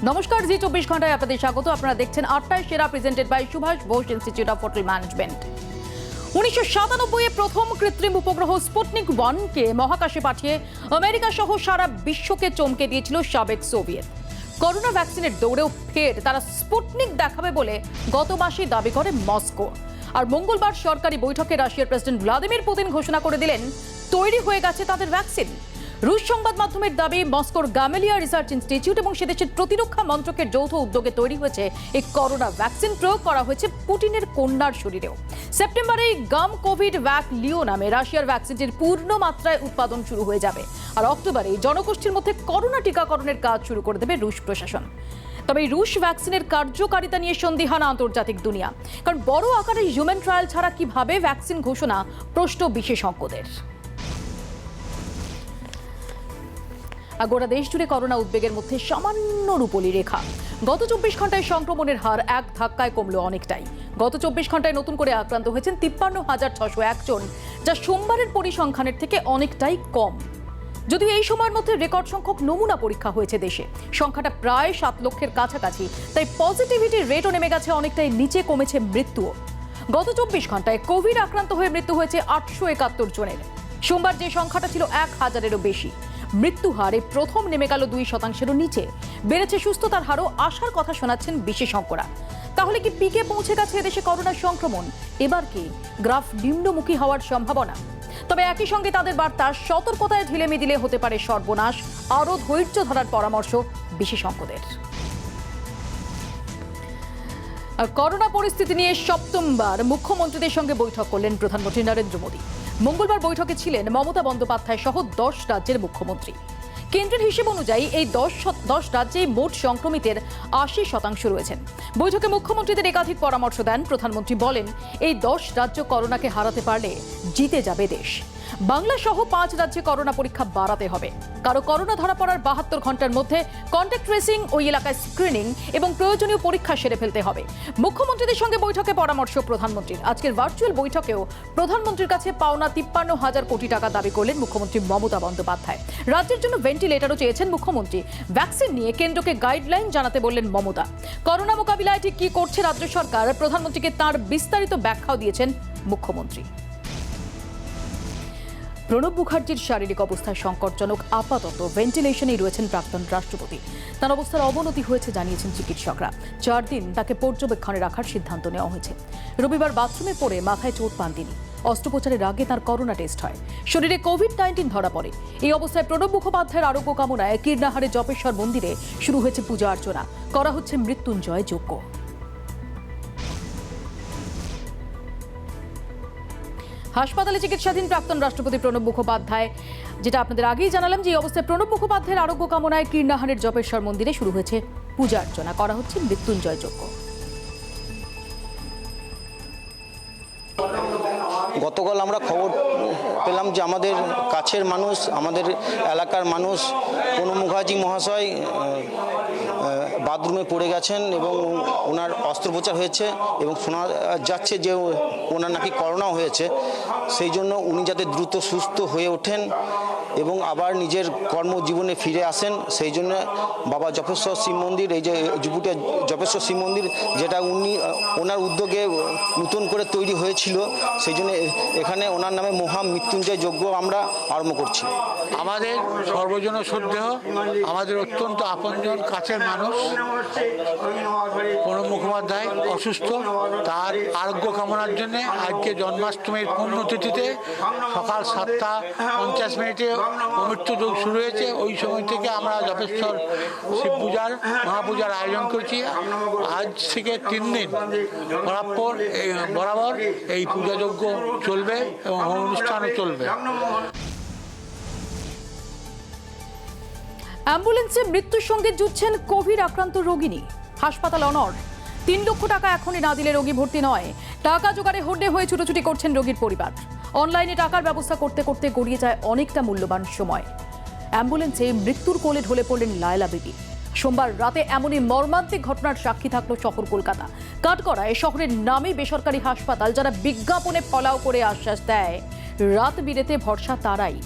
নমস্কার, জি 24 ঘন্টায় আপনাদের স্বাগত। আপনারা দেখছেন 8টায় সেরা, presented by Subhash Bose institute of hotel management. 1997-এ প্রথম কৃত্রিম উপগ্রহ স্পুটনিক 1-কে মহাকাশে পাঠিয়ে আমেরিকা সহ সারা বিশ্বকে চমকে দিয়েছিল সাবেক সোভিয়েত। করোনা ভ্যাকসিনের দৌড়েও ফের তারা স্পুটনিক দেখাবে বলে গত মাসে দাবি করে মস্কো। আর মঙ্গলবার সরকারি বৈঠকে রাশিয়ার প্রেসিডেন্ট ভ্লাদিমির পুতিন ঘোষণা করে দিলেন তৈরি হয়ে গেছে তাদের ভ্যাকসিন। রুশ সংবাদ মাধ্যমের দাবি, মস্কোর গামেলিয়া রিসার্চ ইনস্টিটিউট এবং সেদেশের প্রতিরক্ষা মন্ত্রকের যৌথ উদ্যোগে তৈরি হয়েছে এই করোনা ভ্যাকসিন। প্রয়োগ করা হয়েছে পুতিনের কন্যার শরীরেও। সেপ্টেম্বরে গাম কোভিড ভ্যাক লিও নামে রাশিয়ার ভ্যাকসিনটির পূর্ণ মাত্রায় উৎপাদন শুরু হয়ে যাবে। আর অক্টোবরে জনগোষ্ঠীর মধ্যে করোনা টিকাকরণের কাজ শুরু করে দেবে রুশ প্রশাসন। তবে এই রুশ ভ্যাকসিনের কার্যকারিতা নিয়ে সন্দিহান আন্তর্জাতিক দুনিয়া, কারণ বড় আকারে হিউম্যান ট্রায়াল ছাড়া কিভাবে ভ্যাকসিন ঘোষণা, প্রশ্ন বিশেষজ্ঞদের। গোটা দেশ জুড়ে করোনা উদ্বেগের মধ্যে সামান্য রূপলি রেখা। গত 24 ঘন্টায় সংক্রমণের হার এক ধাক্কায় কমলো অনেকটাই। গত 24 ঘন্টায় নতুন করে আক্রান্ত হয়েছেন 53,601 জন, যা সোমবারের পরিসংখ্যানের থেকে অনেকটাই কম। যদিও এই সময়ের মধ্যে রেকর্ড সংখ্যক নমুনা পরীক্ষা হয়েছে দেশে, সংখ্যাটা প্রায় 7 লক্ষের কাছাকাছি। তাই পজিটিভিটির রেটও নেমে গেছে অনেকটাই নিচে, কমেছে মৃত্যুও। গত 24 ঘন্টায় কোভিড আক্রান্ত হয়ে মৃত্যু হয়েছে 871 জনের। সোমবার যে সংখ্যাটা ছিল 1000-এরও বেশি। মৃত্যু হারে প্রথম নেমে গেল 2%-এরও নিচে। বেড়েছে সুস্থতার হারও, আশার কথা শোনাচ্ছেন বিশেষজ্ঞরা। তাহলে কি পিকে পৌঁছে গেছে এদেশে করোনার সংক্রমণ? এবার কি গ্রাফ নিম্নমুখী হওয়ার সম্ভাবনা? তবে একই সঙ্গে তাদের বার্তা, সতর্কতায় ঢিলেমি দিলে হতে পারে সর্বনাশ। আরও ধৈর্য ধরার পরামর্শ বিশেষজ্ঞদের। আর করোনা পরিস্থিতি নিয়ে সপ্তমবার মুখ্যমন্ত্রীদের সঙ্গে বৈঠক করলেন প্রধানমন্ত্রী নরেন্দ্র মোদী। মঙ্গলবার বৈঠকে ছিলেন মমতা বন্দ্যোপাধ্যায় সহ 10 রাজ্যের মুখ্যমন্ত্রী। কেন্দ্রের হিসেব অনুযায়ী এই 10 রাজ্যে মোট সংক্রমিতের 80% রয়েছেন। বৈঠকে মুখ্যমন্ত্রীদের একাধিক পরামর্শ দেন প্রধানমন্ত্রী। বলেন, এই 10 রাজ্য করোনাকে হারাতে পারলে জিতে যাবে দেশ। বাংলা সহ 5 রাজ্যে করোনা পরীক্ষা বাড়াতে হবে। কারো করোনা ধরা পড়ার 72 ঘন্টার মধ্যে কন্ট্যাক্ট ট্রেসিং, ওই এলাকায় স্ক্রিনিং এবং প্রয়োজনীয় পরীক্ষা সেরে ফেলতে হবে। মুখ্যমন্ত্রীদের সঙ্গে বৈঠকে পরামর্শ প্রধানমন্ত্রীর। আজকের ভার্চুয়াল বৈঠকেও প্রধানমন্ত্রীর কাছে পাওনা 53,000 কোটি টাকা দাবি করলেন মুখ্যমন্ত্রী মমতা বন্দ্যোপাধ্যায়। রাজ্যের জন্য ভেন্টিলেটরও চেয়েছেন মুখ্যমন্ত্রী। ভ্যাকসিন নিয়ে কেন্দ্রকে গাইডলাইন জানাতে বললেন মমতা। করোনা মোকাবিলায় ঠিক কি করছে রাজ্য সরকার, প্রধানমন্ত্রীকে তার বিস্তারিত ব্যাখ্যাও দিয়েছেন মুখ্যমন্ত্রী। প্রণব মুখার্জির শারীরিক অবস্থা সংকটজনক। আপাতত ভেন্টিলেশনেই রয়েছেন প্রাক্তন রাষ্ট্রপতি। তার অবস্থার অবনতি হয়েছে জানিয়েছেন চিকিৎসকরা। 4 দিন তাকে পর্যবেক্ষণে রাখার সিদ্ধান্ত নেওয়া হয়েছে। রবিবার বাথরুমে পড়ে মাথায় চোট পান তিনি। অস্ত্রোপচারের আগে তার করোনা টেস্ট হয়। শরীরে কোভিড-19 ধরা পড়ে। এই অবস্থায় প্রণব মুখোপাধ্যায়ের আরোগ্য কামনায় কীর্ণাহারে জপেশ্বর মন্দিরে শুরু হয়েছে পূজা অর্চনা। করা হচ্ছে মৃত্যুঞ্জয় যজ্ঞ। হাসপাতালে চিকিৎসাধীন প্রাক্তন রাষ্ট্রপতি প্রণব মুখোপাধ্যায়, যেটা আপনাদের আগেই জানালাম, যে এই অবস্থায় প্রণব মুখোপাধ্যায়ের আরোগ্য কামনায় কীর্ণাহারের জপেশ্বর মন্দিরে শুরু হয়েছে পূজা অর্চনা। করা হচ্ছে মৃত্যুঞ্জয় যজ্ঞ। গতকাল আমরা খবর পেলাম যে আমাদের কাছের মানুষ, আমাদের এলাকার মানুষ প্রণব মুখার্জি মহাশয় বাথরুমে পড়ে গেছেন এবং ওনার অস্ত্রোপচার হয়েছে এবং শোনা যাচ্ছে যে ওনার নাকি করোনাও হয়েছে। সেই জন্য উনি যাতে দ্রুত সুস্থ হয়ে ওঠেন এবং আবার নিজের কর্মজীবনে ফিরে আসেন, সেই জন্য বাবা জপেশ্বর শিব মন্দির, এই যে জুপুটিয়া জপেশ্বর শিব মন্দির, যেটা ওনার উদ্যোগে নতুন করে তৈরি হয়েছিল, সেই জন্য এখানে ওনার নামে মহা মৃত্যুঞ্জয় যজ্ঞ আমরা আরম্ভ করছি। আমাদের সর্বজন শ্রদ্ধেয়, আমাদের অত্যন্ত আপনজন, কাছের মানুষ প্রণব মুখোপাধ্যায় অসুস্থ। তার আরোগ্য কামনার জন্য আজকে জন্মাষ্টমীর পুণ্যতিথিতে সকাল 7:50 অমৃত্যু যোগ শুরু হয়েছে। ওই সময় থেকে আমরা জপেশ্বর শিব পূজার মহাপূজার আয়োজন করছি। আজ থেকে 3 দিন বরাবর এই পূজা যজ্ঞ চলবে এবং অনুষ্ঠানও চলবে। অ্যাম্বুলেন্সে মৃত্যুর সঙ্গে যুদ্ধছেন কোভিড আক্রান্ত রোগিনী। হাসপাতাল অনড়। 3 লক্ষ টাকা এখনই না দিলে রোগী ভর্তি নয়। টাকা জোগাড়ে হড্ডে হয়ে ছুটোছুটি করছেন রোগীর পরিবার। অনলাইনে টাকার ব্যবস্থা করতে করতে গড়িয়ে যায় অনেকটা মূল্যবান সময়। অ্যাম্বুলেন্সে মৃত্যুর কোলে ঢলে পড়লেন লায়লা বিবি। সোমবার রাতে এমনই মর্মান্তিক ঘটনার সাক্ষী থাকলো শহর কলকাতা। কাঠগড়ায় শহরের নামী বেসরকারি হাসপাতাল, যারা বিজ্ঞাপনে ফলাও করে আশ্বাস দেয় রাত বিরেতে ভরসা তারাই।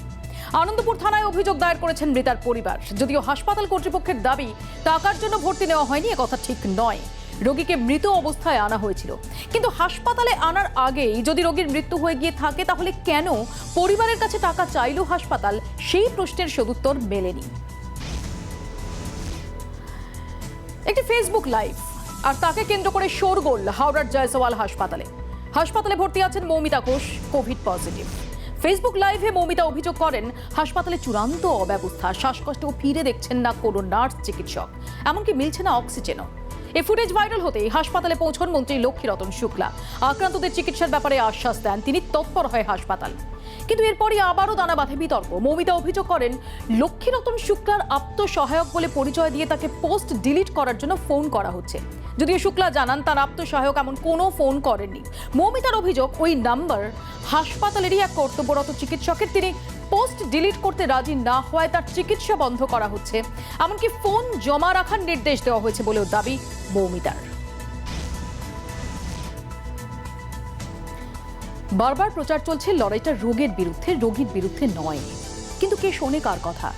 আনন্দপুর থানায় অভিযোগ দায়ের করেছেন মৃতার পরিবার। যদিও হাসপাতাল কর্তৃপক্ষের দাবি টাকার জন্য ভর্তি নেওয়া হয়নি, একথা ঠিক নয়। রোগীকে মৃত অবস্থায় আনা হয়েছিল, কিন্তু হাসপাতালে আনার আগেই যদি রোগীর মৃত্যু হয়ে গিয়ে থাকে তাহলে কেন পরিবারের কাছে টাকা চাইল হাসপাতাল, সেই প্রশ্নের সদুত্তর মেলেনি। একটি ফেসবুক লাইভ আর তাকে কেন্দ্র করে শোরগোল হাওড়ার জয়সওয়াল হাসপাতালে ভর্তি আছেন Moumita Ghosh, Covid positive. Facebook লাইভে মৌমিতা অভিযোগ করেন হাসপাতালে চূড়ান্ত অব্যবস্থা, শ্বাসকষ্টেও ফিরে দেখছেন না কোনো নার্স চিকিৎসক, এমনকি মিলছে না অক্সিজেনও। এই ফুটেজ ভাইরাল হতেই হাসপাতালে পৌঁছন মন্ত্রী লক্ষ্মীরতন শুক্লা। আক্রান্তদের চিকিৎসার ব্যাপারে আশ্বাস দেন তিনি, তৎপর হয় হাসপাতাল। কিন্তু এরপরই আবারও দানা বাঁধে বিতর্ক। মৌমিতা অভিযোগ করেন লক্ষ্মীরতন শুক্লার আত্মসহায়ক বলে পরিচয় দিয়ে তাকে পোস্ট ডিলিট করার জন্য ফোন করা হচ্ছে। যদিও শুক্লা জানান তার আত্মসহায়ক এমন কোনো ফোন করেননি। মৌমিতার অভিযোগ ওই নাম্বার হাসপাতালেরই এক কর্তব্যরত চিকিৎসকের, তিনি পোস্ট ডিলিট করতে রাজি না হওয়ায় তার চিকিৎসা বন্ধ করা হচ্ছে, এমনকি ফোন জমা রাখার নির্দেশ দেওয়া হয়েছে বলেও দাবি মৌমিতার। বারবার প্রচার চলছে লড়াইটা রোগীর বিরুদ্ধে নয়, কিন্তু কে শোনে কার কথা?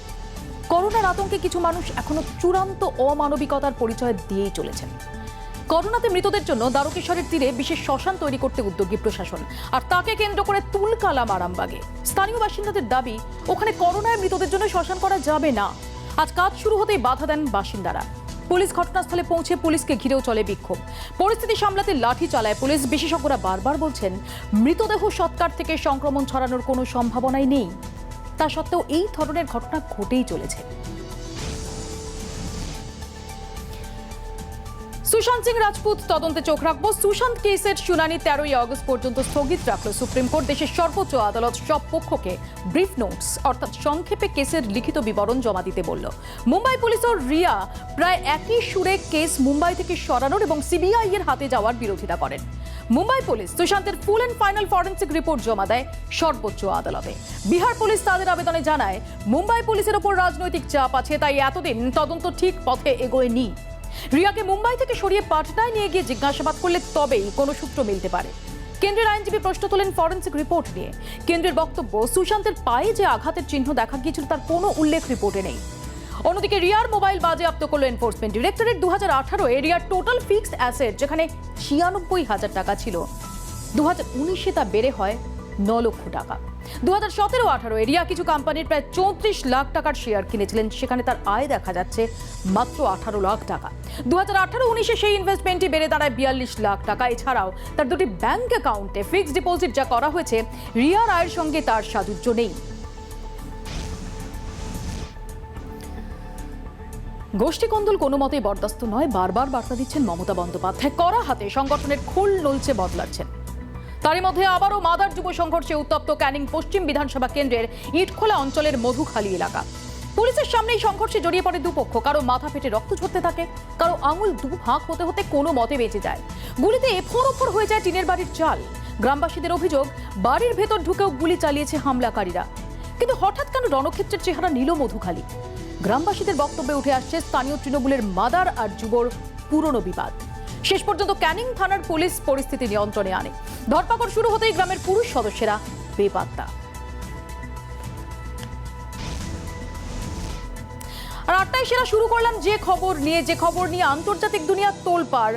করোনার আতঙ্কে কিছু মানুষ এখনো চূড়ান্ত অমানবিকতার পরিচয় দিয়েই চলেছেন। করোনাতে মৃতদের জন্য দ্বারকেশ্বরের তীরে বিশেষ শ্মশান তৈরি করতে উদ্যোগী প্রশাসন, আর তাকে কেন্দ্র করে তুলকালাম আরামবাগে। স্থানীয় বাসিন্দাদের দাবি ওখানে করোনায় মৃতদের জন্য শ্মশান করা যাবে না। আজ কাজ শুরু হতেই বাধা দেন বাসিন্দারা। পুলিশ ঘটনাস্থলে পৌঁছে পুলিশকে ঘিরেও চলে বিক্ষোভ। পরিস্থিতি সামলাতে লাঠি চালায় পুলিশ। বিশেষজ্ঞরা বারবার বলছেন মৃতদেহ সৎকার থেকে সংক্রমণ ছড়ানোর কোনো সম্ভাবনাই নেই। তা সত্ত্বেও এই ধরনের ঘটনা ঘটেই চলেছে। সুশান্ত সিং রাজপুত তদন্তে চোখ রাখবো। সুশান্ত কেসের শুনানি 13ই আগস্ট পর্যন্ত স্থগিত রাখল সুপ্রিম কোর্ট। দেশের সর্বোচ্চ আদালত সব পক্ষকে ব্রিফ নোটস অর্থাৎ সংক্ষেপে কেসের লিখিত বিবরণ জমা দিতে বলল। মুম্বাই পুলিশ ও রিয়া প্রায় একই সুরে কেস মুম্বাই থেকে সরানোর এবং সিবিআই এর হাতে যাওয়ার বিরোধিতা করেন। মুম্বাই পুলিশ সুশান্তের full and final forensic report জমা দেয় সর্বোচ্চ আদালতে। বিহার পুলিশ তাদের আবেদনে জানায় মুম্বাই পুলিশের ওপর রাজনৈতিক চাপ আছে, তাই এতদিন তদন্ত ঠিক পথে এগোয়নি। রিয়াকে মুম্বাই থেকে সরিয়ে পাটনায় নিয়ে গিয়ে জিজ্ঞাসাবাদ করলে তবেই কোনো সূত্র মিলতে পারে। কেন্দ্রের আইনজীবী প্রশ্ন তোলেন ফরেন্সিক রিপোর্ট নিয়ে। কেন্দ্রের বক্তব্য সুশান্তের পায়ে যে আঘাতের চিহ্ন দেখা গিয়েছিল তার কোনো উল্লেখ রিপোর্টে নেই। অন্যদিকে রিয়ার মোবাইল বাজেয়াপ্ত করল এনফোর্সমেন্ট ডিরেক্টরেট। 2018 রিয়ার টোটাল ফিক্সড অ্যাসেট যেখানে 96,000 টাকা ছিল, 2019 তা বেড়ে হয় 9 লক্ষ টাকা। 2017-18 রিয়া কিছু কোম্পানির প্রায় 34 লাখ টাকার শেয়ার কিনেছিলেন, সেখানে তার আয় দেখা যাচ্ছে মাত্র 18 লাখ টাকা। 2018-19 সেই ইনভেস্টমেন্টই বেড়ে দাঁড়ায় 42 লাখ টাকা। এছাড়াও তার দুটি ব্যাংক অ্যাকাউন্টে ফিক্সড ডিপোজিট যা করা হয়েছে, রিয়ার আয়ের সঙ্গে তার সাযুজ্য নেই। গোষ্ঠীকন্দল কোনো মতেই বরদাস্ত নয়, বারবার বার্তা দিচ্ছেন মমতা বন্দ্যোপাধ্যায়। কড়া হাতে সংগঠনের খোল নলছে বদলাচ্ছেন। তারই মধ্যে আবারও মাদার যুব সংঘর্ষে উত্তপ্ত ক্যানিং পশ্চিম বিধানসভা কেন্দ্রের ইটখোলা অঞ্চলের মধুখালী এলাকা। পুলিশের সামনেই সংঘর্ষে জড়িয়ে পড়ে দুপক্ষ। কারো মাথা ফেটে রক্ত ঝরতে থাকে, কারো আঙুল দু ভাগ হতে হতে কোনো মতে বেঁচে যায়। গুলিতে এফোর হয়ে যায় টিনের বাড়ির চাল। গ্রামবাসীদের অভিযোগ বাড়ির ভেতর ঢুকেও গুলি চালিয়েছে হামলাকারীরা। কিন্তু হঠাৎ কেন রণক্ষেত্রের চেহারা নিল মধুখালী? গ্রামবাসীদের বক্তব্যে উঠে আসছে স্থানীয় তৃণমূলের মাদার আর যুবর পুরনো বিবাদ। শেষ পর্যন্ত ক্যানিং থানার পুলিশ পরিস্থিতি নিয়ন্ত্রণে আনে। ধরপাকড় শুরু হতেই গ্রামের পুরুষ সদস্যরা বেপাত্তা। আর 8টায় সেরা শুরু করলাম যে খবর নিয়ে আন্তর্জাতিক দুনিয়া তোলপাড়।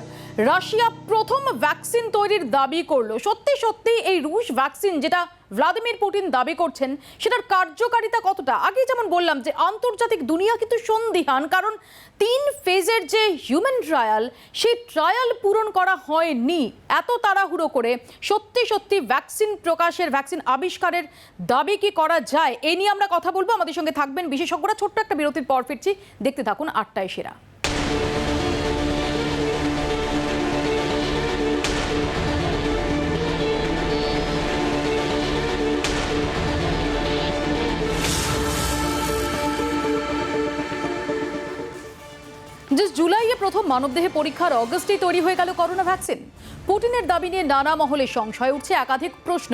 রাশিয়া প্রথম ভ্যাকসিন তৈরির দাবি করলো। সত্যি এই রুশ ভ্যাকসিন যেটা ভ্লাদিমির পুতিন দাবি করছেন, সেটার কার্যকারিতা কতটা? আগে যেমন বললাম যে আন্তর্জাতিক দুনিয়া কিন্তু সন্দিহান, কারণ 3 ফেজের যে হিউম্যান ট্রায়াল, সেই ট্রায়াল পূরণ করা হয়নি। এত তাড়াহুড়ো করে সত্যি ভ্যাকসিন আবিষ্কারের দাবি কি করা যায়, এই নিয়ে আমরা কথা বলবো। আমাদের সঙ্গে থাকবেন বিশেষজ্ঞরা। ছোট্ট একটা বিরতির পর ফিরছি, দেখতে থাকুন 8টায় সেরা। জুলাইয়ে প্রথম মানবদেহে পরীক্ষার অগস্টেই তৈরি হয়ে গেল করোনা ভ্যাকসিন। পুতিনের দাবি নিয়ে নানা মহলে সংশয় উঠছে, একাধিক প্রশ্ন।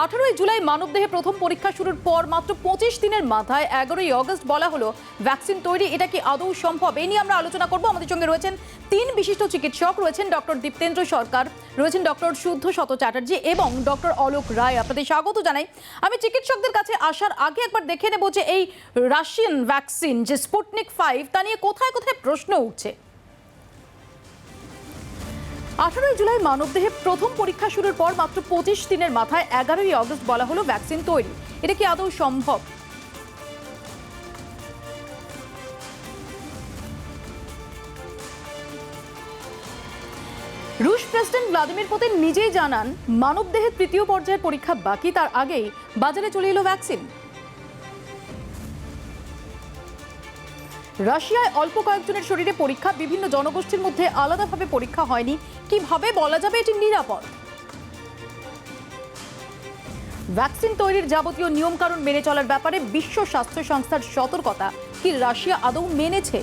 18ই জুলাই মানবদেহে প্রথম পরীক্ষা শুরুর পর মাত্র 25 দিনের মাথায় 11ই অগস্ট বলা হলো ভ্যাকসিন তৈরি। এটা কি আদৌ সম্ভব? এই নিয়ে আমরা আলোচনা করব। আমাদের সঙ্গে রয়েছেন 3 বিশিষ্ট চিকিৎসক, রয়েছেন ডক্টর দীপ্তেন্দ্র সরকার, রয়েছেন ডক্টর শুদ্ধশত চ্যাটার্জি এবং ডক্টর অলোক রায়। আপনাদের স্বাগত জানাই। আমি চিকিৎসকদের কাছে আসার আগে একবার দেখে নেব যে এই রাশিয়ান ভ্যাকসিন যে স্পুটনিক 5 তা নিয়ে কোথায় কোথায় প্রশ্ন উঠছে। 18ই জুলাই মানবদেহে প্রথম পরীক্ষা শুরুর পর মাত্র 25 দিনের মাথায় 11ই অগস্ট বলা হলো ভ্যাকসিন তৈরি। এটা কি আদৌ সম্ভব? রুশ প্রেসিডেন্ট ভ্লাদিমির পুতিন নিজেই জানান মানবদেহের তৃতীয় পর্যায়ের পরীক্ষা বাকি, তার আগেই বাজারে চলে এলো ভ্যাকসিন। রাশিয়ায় অল্প কয়েকজনের শরীরে পরীক্ষা, বিভিন্ন জনগোষ্ঠীর মধ্যে আলাদাভাবে পরীক্ষা হয়নি। কিভাবে বলা যাবে এটি নিরাপদ? ভ্যাকসিন তৈরির যাবতীয় নিয়মকানুন মেনে চলার ব্যাপারে বিশ্ব স্বাস্থ্য সংস্থার সতর্কতা কি রাশিয়া আদৌ মেনেছে?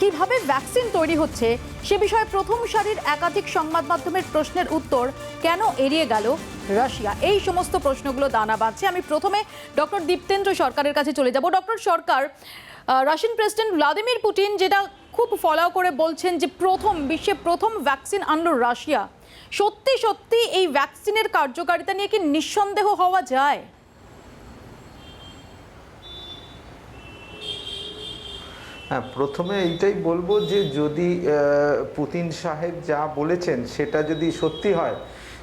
কিভাবে ভ্যাকসিন তৈরি হচ্ছে সে বিষয়ে প্রথম সারির একাধিক সংবাদ মাধ্যমের প্রশ্নের উত্তর কেন এড়িয়ে গেল রাশিয়া? এই সমস্ত প্রশ্নগুলো দানা বাঁধছে। আমি প্রথমে ডক্টর দীপ্তেন্দ্র সরকারের কাছে চলে যাব। ডক্টর সরকার, রাশিয়ান প্রেসিডেন্ট ভ্লাদিমির পুতিন যেটা খুব ফলো করে বলছেন যে বিশ্বে প্রথম ভ্যাকসিন আনলো রাশিয়া, সত্যি সত্যি এই ভ্যাকসিনের কার্যকারিতা নিয়ে কি নিঃসন্দেহ হওয়া যায়? হ্যাঁ, প্রথমে এইটাই বলবো যে যদি পুতিন সাহেব যা বলেছেন সেটা যদি সত্যি হয়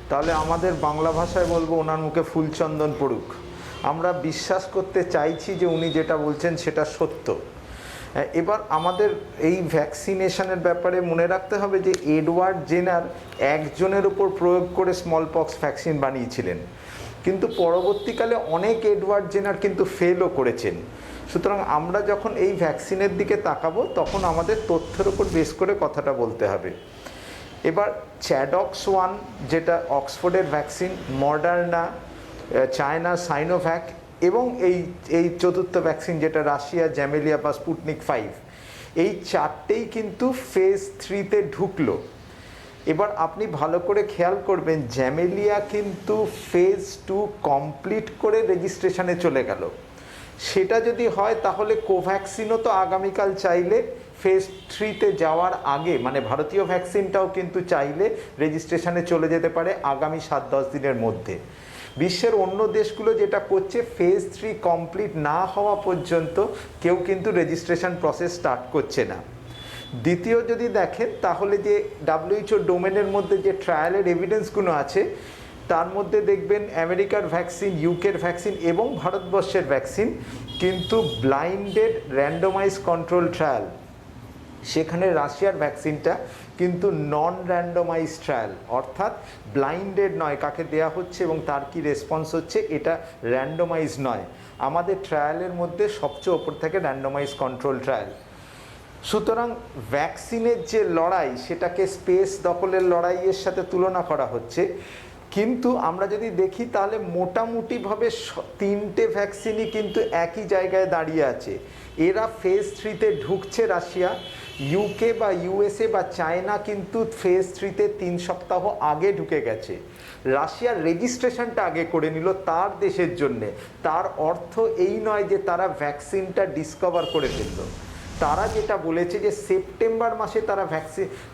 তাহলে আমাদের বাংলা ভাষায় বলবো ওনার মুখে ফুলচন্দন পড়ুক। আমরা বিশ্বাস করতে চাইছি যে উনি যেটা বলছেন সেটা সত্য। এবার আমাদের এই ভ্যাকসিনেশনের ব্যাপারে মনে রাখতে হবে যে এডওয়ার্ড জেনার একজনের উপর প্রয়োগ করে স্মল পক্স ভ্যাকসিন বানিয়েছিলেন, কিন্তু পরবর্তীকালে অনেক এডওয়ার্ড জেনার কিন্তু ফেলও করেছেন। সুতরাং আমরা যখন এই ভ্যাকসিনের দিকে তাকাবো তখন আমাদের তথ্যের উপর বেস করে কথাটা বলতে হবে। এবার চ্যাডক্স 1 যেটা অক্সফোর্ডের ভ্যাকসিন, মডার্না, চায়না সাইনোভ্যাক এবং এই চতুর্থ ভ্যাকসিন যেটা রাশিয়া জ্যামেলিয়া বা স্পুটনিক 5, এই চারটেই কিন্তু ফেজ 3-তে ঢুকলো। এবার আপনি ভালো করে খেয়াল করবেন জ্যামেলিয়া কিন্তু ফেজ 2 কমপ্লিট করে রেজিস্ট্রেশনে চলে গেল। সেটা যদি হয় তাহলে কোভ্যাক্সিনও তো আগামীকাল চাইলে ফেজ 3-তে যাওয়ার আগে, মানে ভারতীয় ভ্যাকসিনটাও কিন্তু চাইলে রেজিস্ট্রেশনে চলে যেতে পারে আগামী 7-10 দিনের মধ্যে। বিশ্বের অন্য দেশগুলো যেটা করছে ফেজ 3 কমপ্লিট না হওয়া পর্যন্ত কেউ কিন্তু রেজিস্ট্রেশন প্রসেস স্টার্ট করছে না। দ্বিতীয় যদি দেখেন তাহলে যে WHO ডোমেনের মধ্যে যে ট্রায়ালের এভিডেন্সগুলো আছে তার মধ্যে দেখবেন আমেরিকার ভ্যাকসিন, ইউকের ভ্যাকসিন এবং ভারতবর্ষের ভ্যাকসিন কিন্তু ব্লাইন্ডেড র্যান্ডোমাইজ কন্ট্রোল ট্রায়াল। সেখানে রাশিয়ার ভ্যাকসিনটা কিন্তু নন র্যান্ডোমাইজ ট্রায়াল, অর্থাৎ ব্লাইন্ডেড নয় কাকে দেয়া হচ্ছে এবং তার কি রেসপন্স হচ্ছে এটা র্যান্ডোমাইজ নয়। আমাদের ট্রায়ালের মধ্যে সবচেয়ে ওপর থেকে র্যান্ডোমাইজ কন্ট্রোল ট্রায়াল। সুতরাং ভ্যাকসিনের যে লড়াই সেটাকে স্পেস দখলের লড়াইয়ের সাথে তুলনা করা হচ্ছে, কিন্তু আমরা যদি দেখি তাহলে মোটামুটিভাবে 3টে ভ্যাকসিনই কিন্তু একই জায়গায় দাঁড়িয়ে আছে। এরা ফেজ 3-তে ঢুকছে রাশিয়া, ইউকে বা ইউএসএ বা চায়না কিন্তু ফেজ 3-তে 3 সপ্তাহ আগে ঢুকে গেছে। রাশিয়ার রেজিস্ট্রেশনটা আগে করে নিল তার দেশের জন্যে। তার অর্থ এই নয় যে তারা ভ্যাকসিনটা ডিসকভার করে ফেলল। তারা যেটা বলেছে যে সেপ্টেম্বর মাসে তারা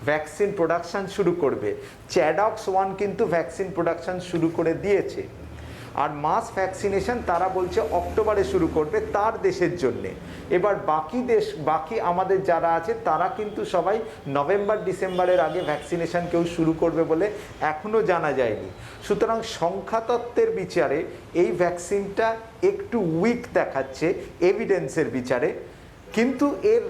ভ্যাকসিন প্রোডাকশান শুরু করবে। চ্যাডক্স 1 কিন্তু ভ্যাকসিন প্রোডাকশান শুরু করে দিয়েছে, আর মাস ভ্যাকসিনেশন তারা বলছে অক্টোবরে শুরু করবে তার দেশের জন্যে। এবার বাকি আমাদের যারা আছে তারা কিন্তু সবাই নভেম্বর ডিসেম্বরের আগে ভ্যাকসিনেশন কেউ শুরু করবে বলে এখনও জানা যায়নি। সুতরাং সংখ্যাতত্ত্বের বিচারে এই ভ্যাকসিনটা একটু উইক দেখাচ্ছে এভিডেন্সের বিচারে, কিন্তু এর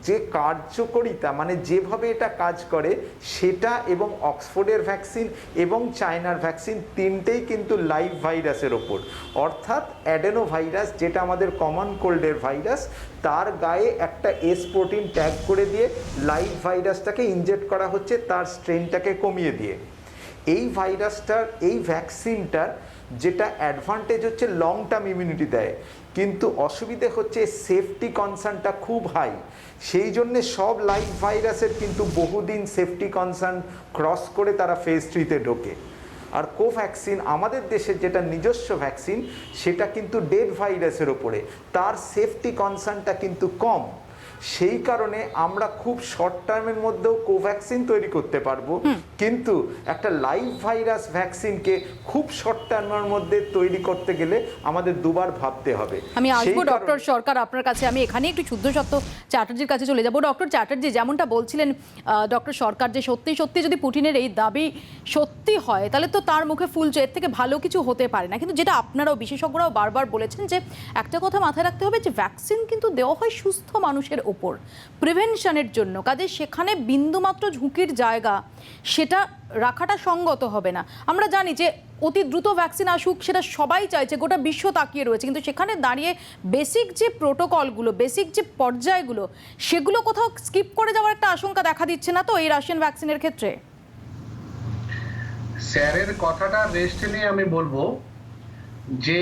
যে কার্যকরিতা মানে যেভাবে এটা কাজ করে সেটা এবং অক্সফোর্ডের ভ্যাকসিন এবং চায়নার ভ্যাকসিন তিনটেই কিন্তু লাইভ ভাইরাসের ওপর, অর্থাৎ অ্যাডেনো ভাইরাস যেটা আমাদের কমন কোল্ডের ভাইরাস তার গায়ে একটা এস প্রোটিন ট্যাগ করে দিয়ে লাইভ ভাইরাসটাকে ইনজেক্ট করা হচ্ছে তার স্ট্রেনটাকে কমিয়ে দিয়ে। এই ভাইরাসটার এই ভ্যাকসিনটার যেটা অ্যাডভান্টেজ হচ্ছে লং টার্ম ইমিউনিটি দেয়। কিন্তু অসুবিধে হচ্ছে সেফটি কনসার্নটা খুব হাই, সেই জন্যে সব লাইভ ভাইরাসের কিন্তু বহুদিন সেফটি কনসার্ন ক্রস করে তারা ফেজ 3-তে ঢোকে। আর কোভ্যাক্সিন আমাদের দেশের যেটা নিজস্ব ভ্যাকসিন, সেটা কিন্তু ডেড ভাইরাসের ওপরে, তার সেফটি কনসার্নটা কিন্তু কম। সেই কারণে আমরা খুব শর্ট টার্মের মধ্যেও কোভ্যাক্সিন তৈরি করতে পারবো, কিন্তু একটা লাইভ ভাইরাস ভ্যাকসিনকে খুব শর্ট টার্মের মধ্যে তৈরি করতে গেলে আমাদের দুবার ভাবতে হবে। আমি আসবো সেই কারণে- ডক্টর সরকার আপনার কাছে, আমি এখানে একটু শুদ্ধ সত্য চ্যাটার্জির কাছে চলে যাব। ডক্টর চ্যাটার্জি, যেমনটা বলছিলেন ডক্টর সরকার, যে সত্যি সত্যি যদি পুটিনের এই দাবি সত্যি হয় তাহলে তো তার মুখে ফুলছে, এর থেকে ভালো কিছু হতে পারে না। কিন্তু যেটা আপনারাও বিশেষজ্ঞরাও বারবার বলেছেন যে একটা কথা মাথায় রাখতে হবে, যে ভ্যাকসিন কিন্তু দেওয়া হয় সুস্থ মানুষের ওপর প্রিভেনশনের জন্য, কাজে সেখানে বিন্দুমাত্র ঝুঁকির জায়গা সেটা রাখাটা সঙ্গত হবে না। আমরা জানি যে অতি দ্রুত ভ্যাকসিন আসুক, সেটা সবাই চাইছে, গোটা বিশ্ব তাকিয়ে রয়েছে, কিন্তু সেখানে দাঁড়িয়ে বেসিক যে প্রোটোকলগুলো, বেসিক যে পর্যায়গুলো, সেগুলো কোথাও স্কিপ করে যাওয়ার একটা আশঙ্কা দেখা দিচ্ছে না তো এই রাশিয়ান ভ্যাকসিনের ক্ষেত্রে? স্যারের কথাটা রেস্ট নিয়ে আমি বলবো যে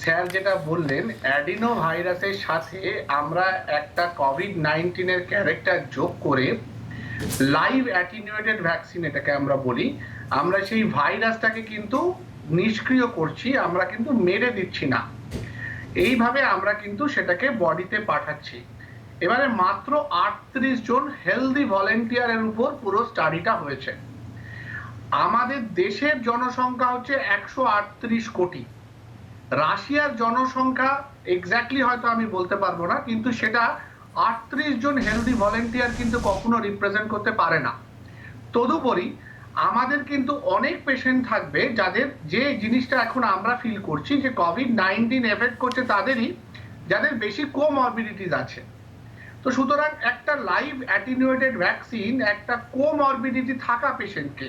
স্যার যেটা বললেন, অ্যাডিনো ভাইরাসের সাথে আমরা একটা কোভিড-19 ক্যারেক্টার যোগ করে লাইভ অ্যাটিনিউয়েটেড ভ্যাকসিন এটাকে আমরা বলি, আমরা সেই ভাইরাসটাকে কিন্তু নিষ্ক্রিয় করছি, আমরা কিন্তু মেরে দিচ্ছি না, এইভাবে আমরা কিন্তু সেটাকে বডিতে পাঠাচ্ছি। এবারে মাত্র 38 জন হেলদি ভলেন্টিয়ারের উপর পুরো স্টাডিটা হয়েছে। আমাদের দেশের জনসংখ্যা হচ্ছে 138 কোটি, রাশিয়ার জনসংখ্যা এক্স্যাক্টলি হয়তো আমি বলতে পারবো না, কিন্তু সেটা 38 জন হেলদি ভলেন্টিয়ার কিন্তু কখনো রিপ্রেজেন্ট করতে পারে না। তদুপরি আমাদের কিন্তু অনেক পেশেন্ট থাকবে যাদের যে জিনিসটা এখন আমরা ফিল করছি যে কোভিড-19 এফেক্ট করছে তাদেরই, যাদের বেশি কোমরবিডিটিস আছে। তো সুতরাং একটা লাইভ অ্যাটিনিউয়েটেড ভ্যাকসিন একটা কোমরবিডিটি থাকা পেশেন্টকে,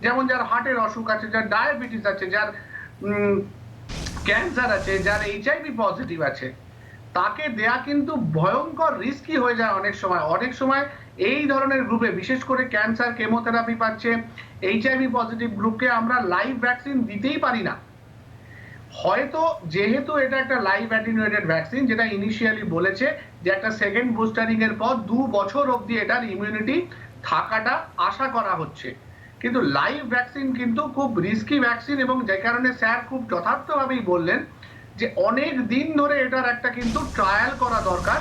যেমন যার হার্টের অসুখ আছে, যার ডায়াবেটিস আছে, যার ক্যান্সার আছে, যার HIV পজিটিভ আছে, তাকে দেয়া কিন্তু ভয়ঙ্কর রিস্কি হয়ে যায় অনেক সময়। অনেক সময় এই ধরনের গ্রুপে, বিশেষ করে ক্যান্সার, কেমোথেরাপি পাচ্ছে, HIV পজিটিভ গ্রুপকে আমরা লাইভ ভ্যাকসিন দিতেই পারি না। হয়তো যেহেতু এটা একটা লাইভ অ্যাটিনিউয়েটেড ভ্যাকসিন, যেটা ইনিশিয়ালি বলেছে যে একটা সেকেন্ড বুস্টারিং এর পর 2 বছর অবধি এটার ইমিউনিটি থাকাটা আশা করা হচ্ছে, কিন্তু লাইভ ভ্যাকসিন কিন্তু খুব রিস্কি ভ্যাকসিন, এবং যে কারণে স্যার খুব যথার্থভাবেই বললেন যে অনেক দিন ধরে এটার একটা কিন্তু ট্রায়াল করা দরকার,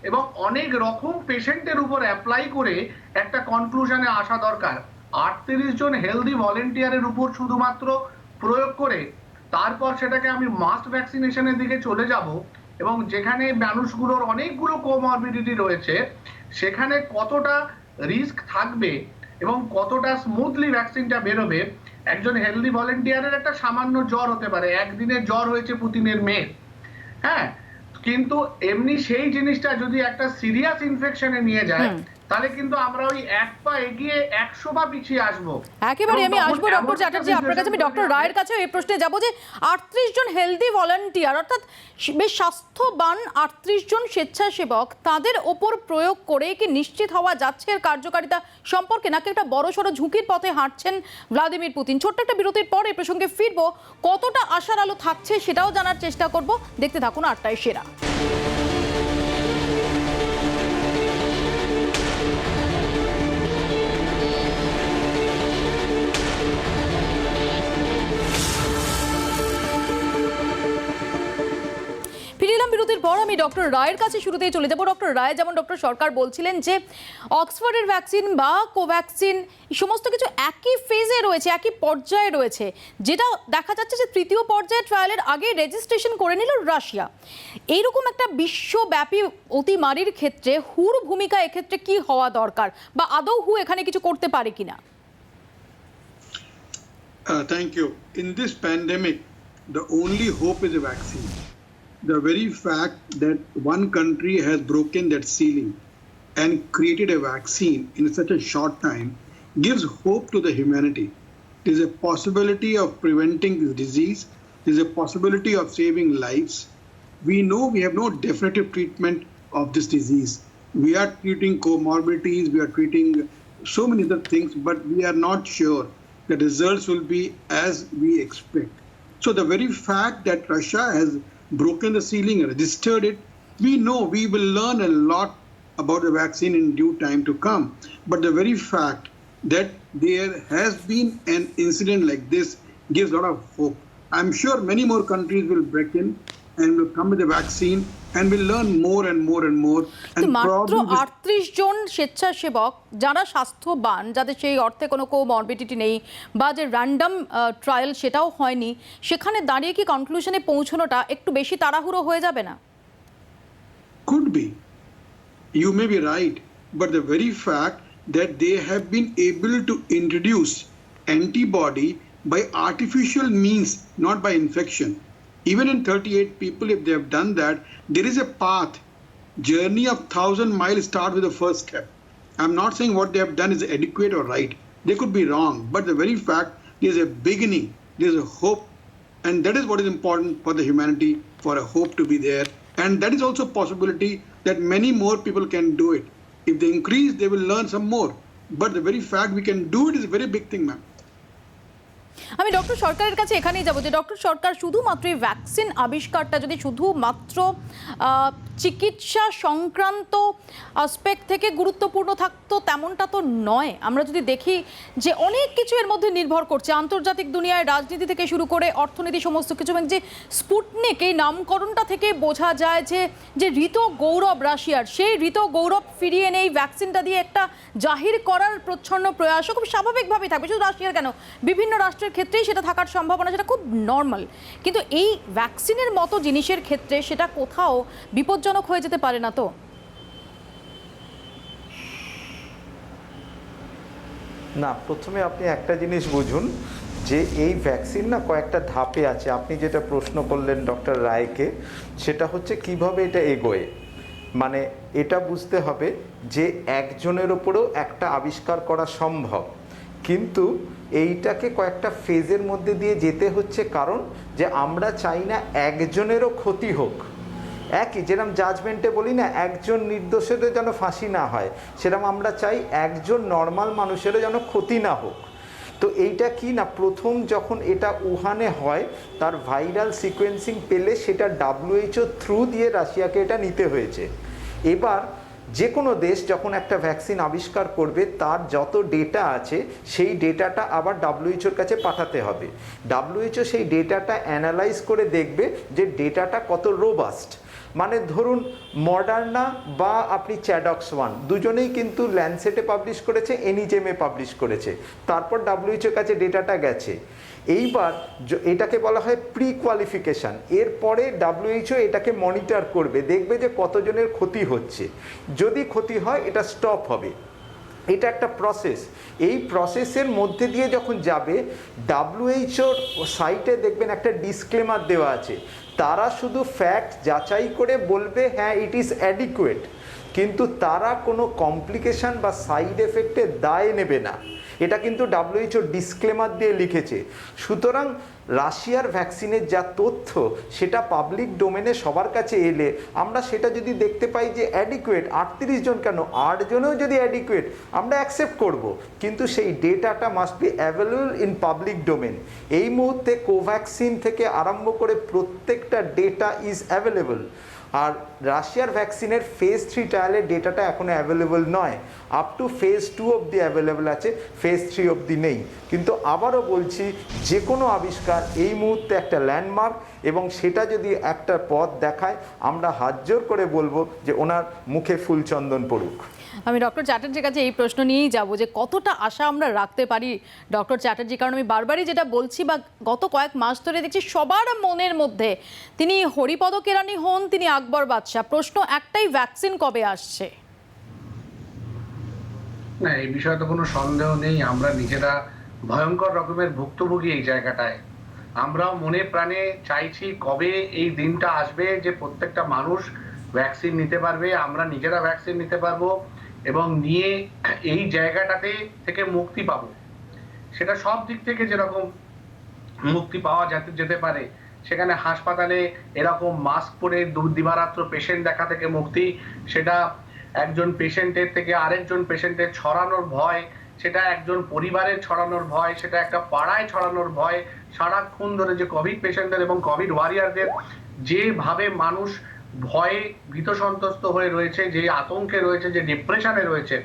এবং অনেক রকম পেশেন্টের উপর অ্যাপ্লাই করে একটা কনক্লুশনে আসা দরকার। 38 জন হেলদি ভলেন্টিয়ারের উপর শুধুমাত্র প্রয়োগ করে তারপর সেটাকে আমি মাস ভ্যাকসিনেশনের দিকে চলে যাব, এবং যেখানে মানুষগুলোর অনেকগুলো কোমরবিডিটি রয়েছে সেখানে কতটা রিস্ক থাকবে এবং কতটা স্মুথলি ভ্যাকসিনটা বেরোবে। একজন হেলদি ভলেন্টিয়ারের একটা সামান্য জ্বর হতে পারে, একদিনের জ্বর হয়েছে পুতিনের মেয়ে, হ্যাঁ, কিন্তু এমনি সেই জিনিসটা যদি একটা সিরিয়াস ইনফেকশনে নিয়ে যায় তাহলে কিন্তু আমরা ওই 1 পা এগিয়ে 100 পা পিছিয়ে আসবো। একেবারে আমি আসবো ডক্টর চ্যাটার্জি আপনার কাছে, আমি ডক্টর রায়ের কাছে এই প্রশ্নে যাব যে 38 জন হেলদি ভলান্টিয়ার, অর্থাৎ বেশ স্বাস্থ্যবান 38 জন স্বেচ্ছাসেবক, তাদের ওপর প্রয়োগ করে কি নিশ্চিত হওয়া যাচ্ছে এর কার্যকারিতা সম্পর্কে, নাকি একটা বড়সড় ঝুঁকির পথে হাঁটছেন ভ্লাদিমির পুতিন? ছোট্ট একটা বিরতির পর এই প্রসঙ্গে ফিরবো, কতটা আশার আলো থাকছে সেটাও জানার চেষ্টা করব। দেখতে থাকুন 8টায় সেরা। বিরতির পর আমি ডক্টর রায়ের কাছে শুরুতেই চলে যাব। ডক্টর রায়, যেমন ডক্টর সরকার বলছিলেন যে অক্সফোর্ডের ভ্যাকসিন বা কোভ্যাক্সিন সমস্ত কিছু একই ফেজে রয়েছে, একই পর্যায়ে রয়েছে, যেটা দেখা যাচ্ছে যে তৃতীয় পর্যায়ে ট্রায়ালের আগে রেজিস্ট্রেশন করে নিল রাশিয়া। এইরকম একটা বিশ্বব্যাপী অতিমারির ক্ষেত্রে হুর ভূমিকা এক্ষেত্রে কি হওয়া দরকার, বা আদৌ হু এখানে কিছু করতে পারে কিনা? Thank you. In this pandemic, the only hope is a vaccine. The very fact that one country has broken that ceiling and created a vaccine in such a short time gives hope to the humanity. There is a possibility of preventing this disease. There is a possibility of saving lives. We know we have no definitive treatment of this disease. We are treating comorbidities, we are treating so many other things, but we are not sure the results will be as we expect. So the very fact that Russia has broken the ceiling, registered it. We know we will learn a lot about the vaccine in due time to come. But the very fact that there has been an incident like this gives a lot of hope. I'm sure many more countries will break in and will come with the vaccine and will learn more and more and more. তো And মাত্র probably 38 জন স্বেচ্ছাসেবক যারা স্বাস্থ্যবান, যাদের সেই অর্থে কোনো comorbidity নেই বা যে র্যান্ডম ট্রায়াল সেটাও হয়নি, সেখানে দাঁড়িয়ে কি কনক্লুশনে পৌঁছানোটা একটু বেশি তাড়াহুড়ো হয়ে যাবে না? could be. You may be right, but the very fact that they have been able to introduce antibody by artificial means, not by infection. Even in 38 people, if they have done that, there is a path. Journey of 1,000 miles start with the first step. I'm not saying what they have done is adequate or right. They could be wrong, but the very fact there's a beginning, there's a hope, and that is what is important for the humanity, for a hope to be there. And that is also a possibility that many more people can do it. If they increase, they will learn some more. But the very fact we can do it is a very big thing, ma'am. আমি doctor সরকারের কাছে এখানেই যাবো যে doctor সরকার, শুধুমাত্র এই vaccine আবিষ্কারটা যদি শুধুমাত্র চিকিৎসা সংক্রান্ত আসপেক্ট থেকে গুরুত্বপূর্ণ থাকতো তেমনটা তো নয়। আমরা যদি দেখি যে অনেক কিছু এর মধ্যে নির্ভর করছে, আন্তর্জাতিক দুনিয়ায় রাজনীতি থেকে শুরু করে অর্থনীতি সমস্ত কিছু। এবং যে স্পুটনিক এই নামকরণটা থেকে বোঝা যায় যে ঋত গৌরব রাশিয়ার, সেই ঋত গৌরব ফিরিয়ে এনে এই ভ্যাকসিনটা দিয়ে একটা জাহির করার প্রচ্ছন্ন প্রয়াসও খুব স্বাভাবিকভাবেই থাকবে। শুধু রাশিয়ার কেন, বিভিন্ন রাষ্ট্রের ক্ষেত্রেই সেটা থাকার সম্ভাবনা, সেটা খুব নর্মাল। কিন্তু এই ভ্যাকসিনের মতো জিনিসের ক্ষেত্রে সেটা কোথাও বিপজ্জনক হয়ে যেতে পারে না তো? না, প্রথমে আপনি একটা জিনিস বুঝুন যে এই ভ্যাকসিন না কয়েকটা ধাপে আছে। আপনি যেটা প্রশ্ন করলেন ডক্টর রায়কে, সেটা হচ্ছে কিভাবে এটা এগোয়। মানে এটা বুঝতে হবে যে একজনের ওপরেও একটা আবিষ্কার করা সম্ভব, কিন্তু এইটাকে কয়েকটা ফেজের মধ্যে দিয়ে যেতে হচ্ছে, কারণ যে আমরা চাই না একজনেরও ক্ষতি হোক। একই যেরকম জাজমেন্টে বলি না, একজন নির্দোষেরও যেন ফাঁসি না হয়, সেরকম আমরা চাই একজন নর্মাল মানুষেরও যেন ক্ষতি না হোক। তো এইটা কি না, প্রথম যখন এটা উহানে হয় তার ভাইরাল সিকোয়েন্সিং পেলে সেটা WHO থ্রু দিয়ে রাশিয়াকে এটা নিতে হয়েছে। এবার যে কোনো দেশ যখন একটা ভ্যাকসিন আবিষ্কার করবে তার যত ডেটা আছে সেই ডেটাটা আবার WHOর কাছে পাঠাতে হবে। WHO সেই ডেটাটা অ্যানালাইজ করে দেখবে যে ডেটাটা কত রোবাস্ট। মানে ধরুন মডার্না বা আপনি চ্যাডক্স 1 দুজনেই কিন্তু ল্যান্সেটে পাবলিশ করেছে, এনিজেমে পাবলিশ করেছে, তারপর WHOর কাছে ডেটাটা গেছে। এইবার এটাকে বলা হয় প্রি কোয়ালিফিকেশান। এরপরে WHO এটাকে মনিটর করবে, দেখবে যে কতজনের ক্ষতি হচ্ছে। যদি ক্ষতি হয় এটা স্টপ হবে। এটা একটা প্রসেস। এই প্রসেসের মধ্যে দিয়ে যখন যাবে, WHOর সাইটে দেখবেন একটা ডিসক্লেমার দেওয়া আছে। তারা শুধু ফ্যাক্ট যাচাই করে বলবে হ্যাঁ ইট ইজ অ্যাডিকুয়েট, কিন্তু তারা কোনো কমপ্লিকেশান বা সাইড এফেক্টের দায় নেবে না। এটা কিন্তু WHO ডিসক্লেমার দিয়ে লিখেছে। সুতরাং রাশিয়ার ভ্যাকসিনের যা তথ্য সেটা পাবলিক ডোমেনে সবার কাছে এলে আমরা সেটা যদি দেখতে পাই যে অ্যাডিকুয়েট, 38 জন কেন 8 জনেও যদি অ্যাডিকুয়েট আমরা অ্যাকসেপ্ট করব, কিন্তু সেই ডেটাটা must be available in public domain. এই মুহূর্তে কোভ্যাক্সিন থেকে আরম্ভ করে প্রত্যেকটা ডেটা ইজ অ্যাভেলেবল। আর রাশিয়ার ভ্যাকসিনের ফেজ 3 ট্রায়ালের ডেটাটা এখনো অ্যাভেলেবল নয়, আপ টু ফেজ 2 অবধি অ্যাভেলেবল আছে, ফেজ 3 অবধি নেই। কিন্তু আবারও বলছি, যে কোনো আবিষ্কার এই মুহূর্তে একটা ল্যান্ডমার্ক, এবং সেটা যদি একটা পথ দেখায় আমরা হাত জোর করে বলবো যে ওনার মুখে ফুলচন্দন পড়ুক। আমি ডক্টর চ্যাটার্জির কাছে এই প্রশ্ন নিয়েই যাব যে কতটা আশা আমরা রাখতে পারি ডক্টর চ্যাটার্জি, কারণ আমি বারবারই যেটা বলছি বা গত কয়েক মাস ধরে দেখছি সবার মনের মধ্যে, তিনি হরিপদ কেরানি হন, তিনি আকবর বাদশাহ, প্রশ্ন একটাই, ভ্যাকসিন কবে আসছে? না, এই বিষয়ে তো কোনো সন্দেহ নেই, আমরা নিজেরা ভয়ঙ্কর রকমের ভুক্তভোগী এই জায়গাটায়। আমরাও মনে প্রাণে চাইছি কবে এই দিনটা আসবে যে প্রত্যেকটা মানুষ ভ্যাকসিন নিতে পারবে, আমরা নিজেরা ভ্যাকসিন নিতে পারবো এবং নিয়ে এই জায়গাটাতে থেকে মুক্তি পাবো। সেটা সব দিক থেকে যেরকম মুক্তি পাওয়া যেতে পারে, সেখানে হাসপাতালে এরকম মাস্ক পরে দিবারাত্র পেশেন্ট দেখা থেকে মুক্তি, সেটা একজন পেশেন্টের থেকে আরেকজন পেশেন্টের ছড়ানোর ভয়, সেটা একজন পরিবারের ছড়ানোর ভয়, সেটা একটা পাড়ায় ছড়ানোর ভয়, সারাক্ষণ ধরে যে কোভিড পেশেন্টদের এবং কোভিড ওয়ারিয়ারদের যেভাবে মানুষ ভয়ে ভীত সন্ত্রস্ত হয়ে রয়েছে, যে আতঙ্কে রয়েছে, যে ডিপ্রেশনে রয়েছে,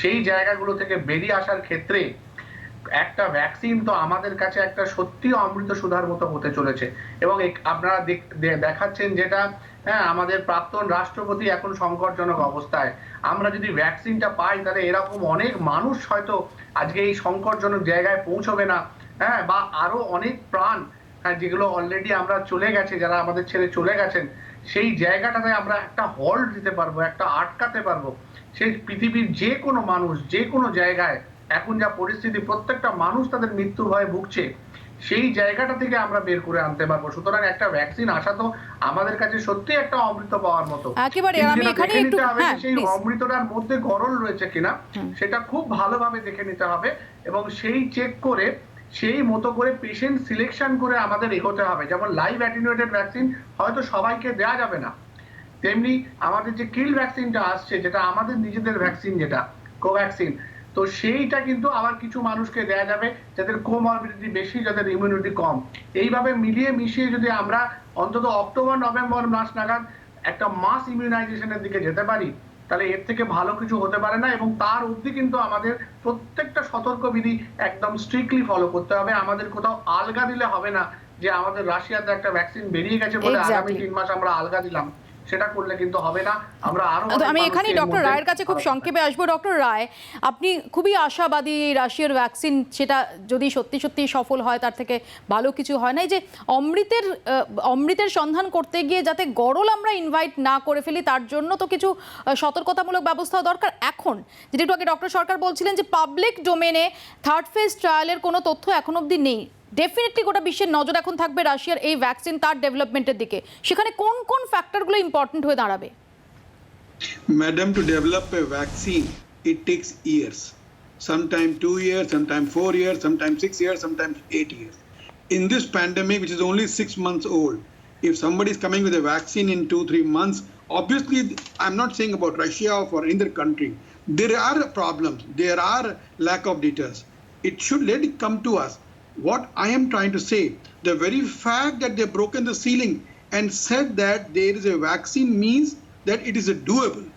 সেই জায়গাগুলো থেকে বেরিয়ে আসার ক্ষেত্রে একটা ভ্যাকসিন তো আমাদের কাছে একটা সত্যি অমৃত সুধার মতো হতে চলেছে। এবং আপনারা দেখাচ্ছেন যেটা, হ্যাঁ, আমাদের প্রাক্তন রাষ্ট্রপতি এখন সংকটজনক অবস্থায়। আমরা যদি ভ্যাকসিনটা পাই তাহলে এরকম অনেক মানুষ হয়তো আজকে এই সংকটজনক জায়গায় পৌঁছবে না, হ্যাঁ, বা আরো অনেক প্রাণ, হ্যাঁ, যেগুলো অলরেডি আমরা চলে গেছে, যারা আমাদের ছেড়ে চলে গেছেন, সেই জায়গাটাতে আমরা একটা হল্ট দিতে পারবো, একটা আটকাতে পারবো। সেই পৃথিবীর যে কোনো মানুষ যে কোনো জায়গায় এখন যা পরিস্থিতি, প্রত্যেকটা মানুষ তাদের মৃত্যুর ভয়ে ভুগছে, সেই জায়গাটা থেকে আমরা বের করে আনতে পারবো। সুতরাং একটা ভ্যাকসিন আসা তো আমাদের কাছে সত্যি একটা অমৃত পাওয়ার মতো। একেবারে। আমি এখানে একটু সেই অমৃতটার মধ্যে গরল রয়েছে কিনা সেটা খুব ভালোভাবে দেখে নিতে হবে, এবং সেই চেক করে সেই মতো করে পেশেন্ট সিলেকশন করে আমাদের এগোতে হবে। যেমন লাইভ অ্যাটেনুয়েটেড ভ্যাকসিন হয়তো সবাইকে দেওয়া যাবে না, তেমনি আমাদের যে কিল ভ্যাকসিনটা আসছে, যেটা আমাদের নিজেদের ভ্যাকসিন, যেটা কোভ্যাক্সিন, তো সেইটা কিন্তু আবার কিছু মানুষকে দেয়া যাবে যাদের কোমরবিডিটি বেশি, যাদের ইমিউনিটি কম। এইভাবে মিলিয়ে মিশিয়ে যদি আমরা অন্তত অক্টোবর নভেম্বর মাস নাগাদ একটা মাস ইমিউনাইজেশনের দিকে যেতে পারি, তাহলে এর থেকে ভালো কিছু হতে পারে না। এবং তার অবধি কিন্তু আমাদের প্রত্যেকটা সতর্কবিধি একদম স্ট্রিক্টলি ফলো করতে হবে। আমাদের কোথাও আলগা দিলে হবে না, যে আমাদের রাশিয়াতে একটা ভ্যাকসিন বেরিয়ে গেছে বলে আগামী 3 মাস আমরা আলগা দিলাম, সেটা করলে কিন্তু হবে না। আমরা আরো আমি এখানেই ডক্টর রায়ের কাছে খুব সংক্ষেপে আসবো। ডক্টর রায়, আপনি খুবই আশাবাদী রাশিয়ার ভ্যাকসিন সেটা যদি সত্যি সত্যি সফল হয়, তার থেকে ভালো কিছু হয় না। এই যে অমৃতের সন্ধান করতে গিয়ে যাতে গরল আমরা ইনভাইট না করে ফেলি, তার জন্য তো কিছু সতর্কতামূলক ব্যবস্থা দরকার। এখন যেটা একটু আগে ডক্টর সরকার বলছিলেন যে পাবলিক ডোমেনে থার্ড ফেজ ট্রায়ালের কোনো তথ্য এখন অবধি নেই। ডেফিনেটলি গোটা বিশ্বের নজর এখন থাকবে রাশিয়ার এই ভ্যাকসিন, তার ডেভেলপমেন্টের দিকে। সেখানে কোন কোন ফ্যাক্টরগুলো ইম্পর্টেন্ট হয়ে দাঁড়াবে? Madam, to develop a vaccine, it takes years. Sometimes 2 years, sometimes 4 years, sometimes 6 years, sometimes 8 years. In this pandemic, which is only 6 months old, if somebody is coming with a vaccine in 2-3 months, obviously, I'm not saying about Russia or for any other country, there are problems, there are lack of details. It should let it come to us. What I am trying to say, the very fact that they've broken the ceiling and said that there is a vaccine means that it is a doable.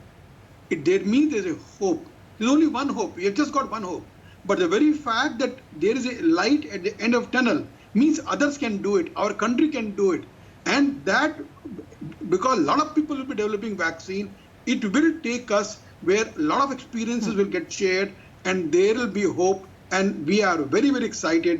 There means there's a hope. There's only one hope. We have just got one hope. But the very fact that there is a light at the end of tunnel means others can do it. Our country can do it. And that, because a lot of people will be developing vaccine, it will take us where a lot of experiences will get shared, and there will be hope. And we are very, very excited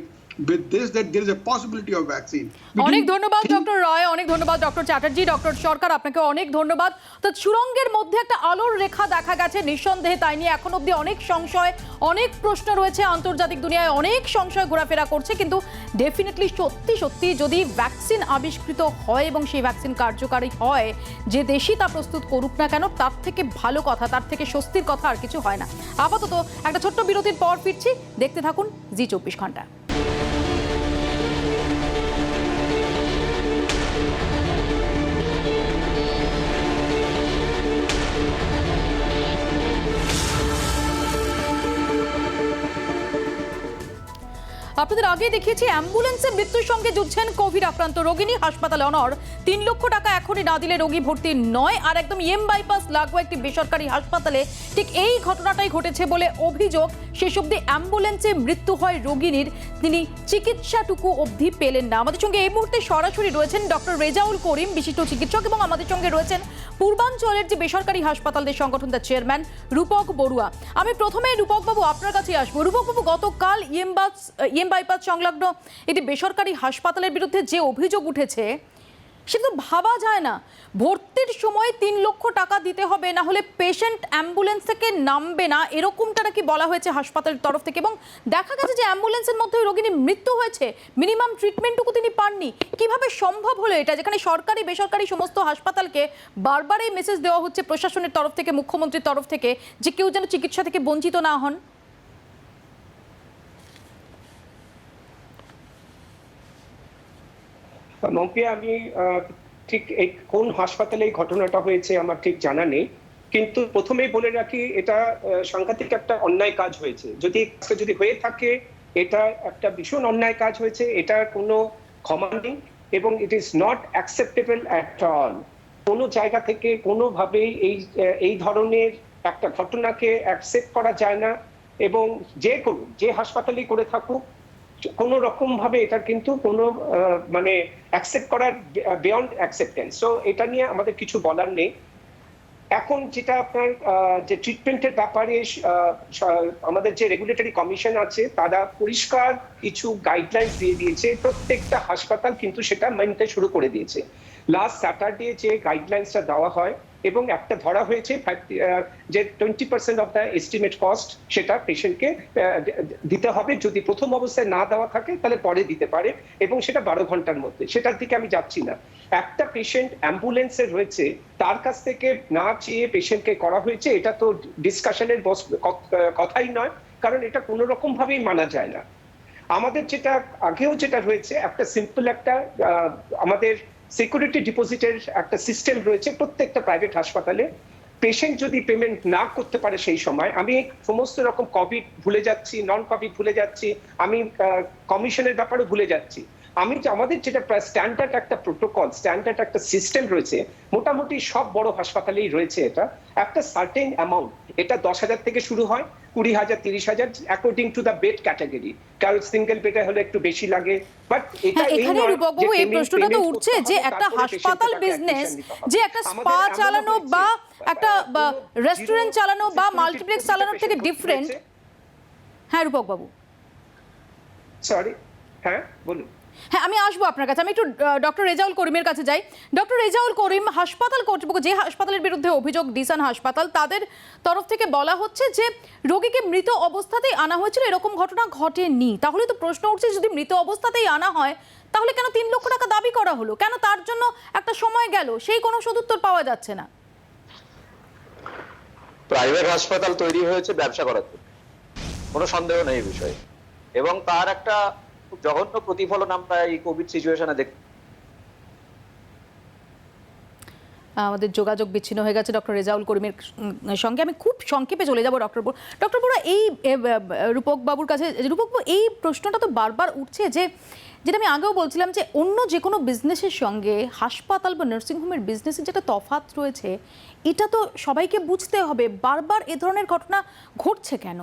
with this, that there is a possibility of vaccine. অনেক ধন্যবাদ doctor রায়, অনেক ধন্যবাদ doctor Chatterjee, doctor সরকার, আপনাকে অনেক ধন্যবাদ। তো সুরঙ্গের মধ্যে একটা আলোর রেখা দেখা গেছে নিঃসন্দেহে, তাই নিয়ে এখন অবধি অনেক সংশয়, অনেক প্রশ্ন রয়েছে, আন্তর্জাতিক দুনিয়ায় অনেক সংশয় ঘোরাফেরা করছে। কিন্তু ডেফিনেটলি সত্যি সত্যি যদি ভ্যাকসিন আবিষ্কৃত হয় এবং সেই ভ্যাকসিন কার্যকারী হয়, যে দেশই তা প্রস্তুত করুক না কেন, তার থেকে ভালো কথা, তার থেকে স্বস্তির কথা আর কিছু হয় না। আপাতত একটা ছোট্ট বিরতির পর ফিরছি, দেখতে থাকুন জি24 ঘন্টা। আপনাদের আগে দেখিয়েছি অ্যাম্বুলেন্সে মৃত্যুর সঙ্গে যুঝছেন কোভিড আক্রান্ত রোগিনী। হাসপাতালে অনড় 3 লক্ষ টাকা এখনই না দিলে রোগী ভর্তি নয়। আর একদম এম বাইপাস লাগোয়া একটি বেসরকারি হাসপাতালে ঠিক এই ঘটনাটাই ঘটেছে বলে অভিযোগ। শেষ অবধি অ্যাম্বুলেন্সে মৃত্যু হয় রোগিনীর, তিনি চিকিৎসাটুকু অবধি পেলেন না। আমাদের সঙ্গে এই মুহূর্তে সরাসরি রয়েছেন ডক্টর রেজাউল করিম, বিশিষ্ট চিকিৎসক, এবং আমাদের সঙ্গে রয়েছেন পূর্বাঞ্চলের যে বেসরকারি হাসপাতালদের সংগঠন তার চেয়ারম্যান রূপক বড়ুয়া। আমি প্রথমে রূপকবাবু আপনার কাছে আসবো। রূপকবাবু, গতকাল ইএম বাইপাস সংলগ্ন একটি বেসরকারি হাসপাতালের বিরুদ্ধে যে অভিযোগ উঠেছে, সেটা তো ভাবা যায় না। ভর্তির সময় 3 লক্ষ টাকা দিতে হবে, না হলে পেশেন্ট অ্যাম্বুলেন্স থেকে নামবে না, এরকমটা নাকি বলা হয়েছে হাসপাতালের তরফ থেকে। এবং দেখা গেছে যে অ্যাম্বুলেন্সের মধ্যে রোগীর মৃত্যু হয়েছে, মিনিমাম ট্রিটমেন্টটুকু তিনি পাননি। কিভাবে সম্ভব হলো এটা, যেখানে সরকারি বেসরকারি সমস্ত হাসপাতালকে বারবারই মেসেজ দেওয়া হচ্ছে প্রশাসনের তরফ থেকে, মুখ্যমন্ত্রীর তরফ থেকে, যে কেউ যেন চিকিৎসা থেকে বঞ্চিত না হন? মম্পিয়া, আমি ঠিক এই কোন হাসপাতালে এই ঘটনাটা হয়েছে আমার ঠিক জানা নেই, কিন্তু প্রথমেই বলে রাখি এটা সাংঘাতিক একটা অন্যায় কাজ হয়েছে। যদি হয়ে থাকে এটা একটা ভীষণ অন্যায় কাজ হয়েছে, এটা কোনো ক্ষমা নেই। এবং it is not acceptable at all. কোনো জায়গা থেকে কোনোভাবেই এই ধরনের একটা ঘটনাকে অ্যাকসেপ্ট করা যায় না, এবং যে হাসপাতালেই করে থাকুক কোনো রকম ভাবে এটার কিন্তু কোনো মানে অ্যাকসেপ্ট করার বিয়ন্ড অ্যাকসেপ্টেন্স। সো এটা নিয়ে আমাদের কিছু বলার নেই। এখন যেটা আপনার যে ট্রিটমেন্টের ব্যাপারে আমাদের যে রেগুলেটরি কমিশন আছে তারা পরিষ্কার কিছু গাইডলাইন্স দিয়ে দিয়েছে, প্রত্যেকটা হাসপাতাল কিন্তু সেটা মানতে শুরু করে দিয়েছে। লাস্ট স্যাটারডে যে গাইডলাইন্সটা দেওয়া হয় এবং একটা ধরা হয়েছে যে 20% অফ দ্য এস্টিমেট কস্ট সেটা পেশেন্টকে দিতে হবে, যদি প্রথম অবস্থায় না দেওয়া থাকে তাহলে পরে দিতে পারে, এবং সেটা 12 ঘন্টার মধ্যে। সেটার দিকে আমি যাচ্ছি না। একটা পেশেন্ট অ্যাম্বুলেন্সে রয়েছে, তার কাছ থেকে না চেয়ে পেশেন্টকে করা হয়েছে, এটা তো ডিসকাশনের কথাই নয়, কারণ এটা কোনো রকম ভাবেই মানা যায় না। আমাদের যেটা আগেও যেটা রয়েছে একটা সিম্পল একটা আমাদের সিকিউরিটি ডিপোজিটের একটা সিস্টেম রয়েছে প্রত্যেকটা প্রাইভেট হাসপাতালে। পেশেন্ট যদি পেমেন্ট না করতে পারে সেই সময়, আমি সমস্ত রকম কোভিড ভুলে যাচ্ছি, নন কোভিড ভুলে যাচ্ছি, আমি কমিশনের ব্যাপারে ভুলে যাচ্ছি, আমাদের যেটা স্ট্যান্ডার্ড একটা প্রোটোকল, স্ট্যান্ডার্ড একটা সিস্টেম রয়েছে, মোটামুটি সব বড় হাসপাতালেই রয়েছে। এটা একটা সার্টেন অ্যামাউন্ট, এটা 10,000 থেকে শুরু হয়, 20,000, 30,000 according to the bed category. কারো সিঙ্গেল বেডে হলে একটু বেশি লাগে, বাট এটা এখানে রূপকবাবু এই প্রশ্নটা তো উঠছে যে একটা হাসপাতাল বিজনেস, যে একটা স্পা চালানো বা একটা রেস্টুরেন্ট চালানো বা মাল্টিপ্লেক্স চালানোর থেকে ডিফারেন্ট। হ্যাঁ রূপকবাবু, সরি, হ্যাঁ বলুন। হ্যাঁ, আমি আসবো আপনার কাছে। আমি একটু ডক্টর রেজাউল করিমের কাছে যাই। ডক্টর রেজাউল করিম, হাসপাতাল কর্তৃপক্ষ, যে হাসপাতালের বিরুদ্ধে অভিযোগ ডিসান হাসপাতাল, তাদের তরফ থেকে বলা হচ্ছে যে রোগীকে মৃত অবস্থাতেই আনা হয়েছিল, এরকম ঘটনা ঘটেনি। তাহলে তো প্রশ্ন উঠছে, যদি মৃত অবস্থাতেই আনা হয় তাহলে কেন 3 লক্ষ টাকা দাবি করা হলো? কেন তার জন্য একটা সময় গেল? সেই কোনো সদুত্তর পাওয়া যাচ্ছে না। প্রাইভেট হাসপাতাল তৈরি হয়েছে ব্যবসা করার জন্য, কোনো সন্দেহ নেই এই বিষয়ে, এবং তার একটা জঘন্য প্রতিফলন আমরা এই কোভিড সিচুয়েশনে দেখি। আমাদের যোগাযোগ বিচ্ছিন্ন হয়ে গেছে ডক্টর রেজাউল করিমের সঙ্গে। আমি খুব সংক্ষেপে চলে যাব ডক্টর বড়ুয়া, এই রূপক বাবুর কাছে। রূপক বাবু, এই প্রশ্নটা তো বারবার উঠছে যে, যেটা আমি আগেও বলছিলাম, যে অন্য যে কোনো বিজনেসের সঙ্গে হাসপাতাল বা নার্সিংহোমের বিজনেসের যেটা তফাৎ রয়েছে, এটা তো সবাইকে বুঝতে হবে। বারবার এ ধরনের ঘটনা ঘটছে কেন?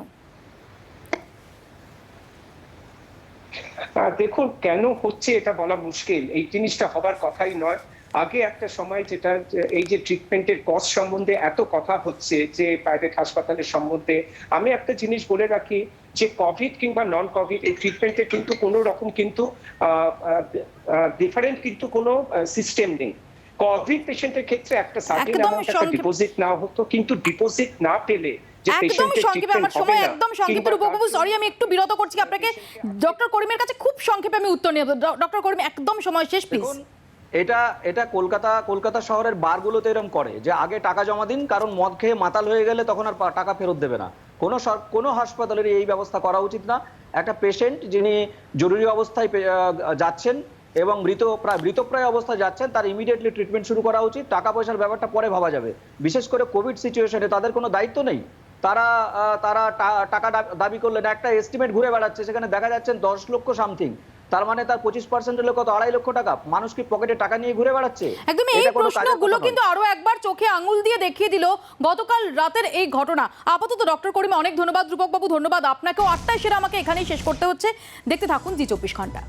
দেখুন, কেন হচ্ছে এটা বলা মুশকিল। এই জিনিসটা হবার কথাই নয়। আগে একটা সময় যেটা এই যে ট্রিটমেন্টের কস্ট সম্বন্ধে এত কথা হচ্ছে যে প্রাইভেট হাসপাতালের সম্বন্ধে, আমি একটা জিনিস বলে রাখি যে কোভিড কিংবা নন কোভিড এই ট্রিটমেন্টে কিন্তু কোনো রকম কিন্তু ডিফারেন্ট কিন্তু কোনো সিস্টেম নেই। কোভিড পেশেন্টের ক্ষেত্রে একটা সার্টেন অ্যামাউন্ট একটা ডিপোজিট না হতো, কিন্তু ডিপোজিট না পেলে একদম সংক্ষেপে, আমার সময় একদম সংক্ষেপে। রূপকবাবু সরি, আমি একটু বিরত করছি আপনাকে। ডক্টর করিমের কাছে খুব সংক্ষেপে আমি উত্তর নেব। ডক্টর করিম, একদম সময় শেষ প্লিজ। এটা কলকাতা শহরের বারগুলোতে এরকম করে যে আগে টাকা জমা দিন, কারণ মদ খেয়ে মাতাল হয়ে গেলে তখন আর টাকা ফেরত দেবে না। কোনো হাসপাতালের এই ব্যবস্থা করা উচিত না। একটা পেশেন্ট যিনি জরুরি অবস্থায় যাচ্ছেন এবং মৃতপ্রায় অবস্থায় যাচ্ছেন, তার ইমিডিয়েটলি ট্রিটমেন্ট শুরু করা উচিত। টাকা পয়সার ব্যাপারটা পরে ভাবা যাবে। বিশেষ করে কোভিড সিচুয়েশনে তাদের কোনো দায়িত্ব নেই। তারা টাকা দাবি করলেন, একটা এস্টিমেট ঘুরে বেড়াচ্ছে, সেখানে দেখা যাচ্ছে 10 লক্ষ সামথিং। তার মানে তার 25% হলে কত? 2.5 লক্ষ টাকা। মানুষ কি পকেটে টাকা নিয়ে ঘুরে বেড়াচ্ছে? একদম। এই প্রশ্নগুলো কিন্তু আরো একবার চোখে আঙুল দিয়ে দেখিয়ে দিল গতকাল রাতের এই ঘটনা। আপাতত ডক্টর করিম অনেক ধন্যবাদ, রূপক বাবু ধন্যবাদ আপনাকেও। 8টায় সেরা আমাকে এখানেই শেষ করতে হচ্ছে। দেখতে থাকুন জি 24 ঘন্টা।